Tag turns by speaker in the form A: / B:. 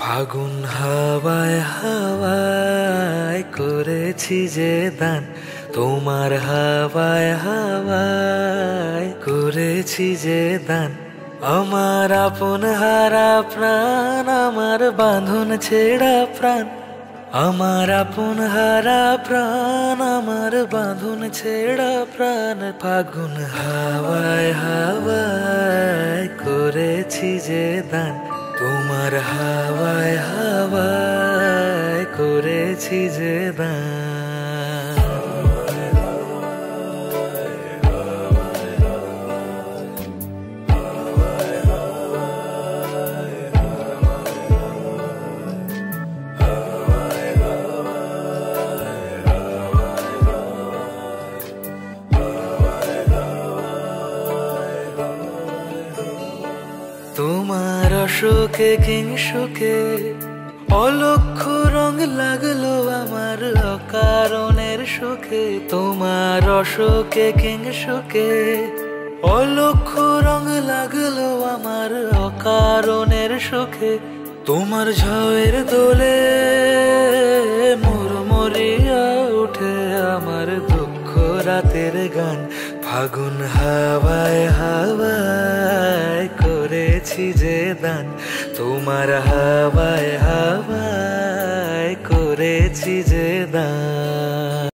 A: ফাগুন হাওয়ায় হাওয়ায় করেছি যে দান, তোমার হাওয়ায় হাওয়ায় করেছি যে দান। আমার আপন হারা প্রাণ, আমার বাঁধন ছেঁড়া প্রাণ, আমার আপন হারা প্রাণ, আমার বাঁধন ছেঁড়া প্রাণ। ফাগুন হাওয়ায় হাওয়ায় করেছি যে দান, তোমার হাওয়ায় হাওয়ায় করেছি যে দান। তোমার অশোকে কিংসুকে অলক্ষ্য রং লাগলো আমার অকারণের সুখে। তোমার অশোকে কিংসুকে অলক্ষ্য রং লাগলো আমার অকারণের সুখে। তোমার ঝড়ের দোলে মুড়মুড়িয়া উঠে আমার দুঃখ রাতের গান। ফাগুন হাওয়ায় হাওয়ায় করেছি যে দান, তোমার হাওয়ায় হাওয়ায়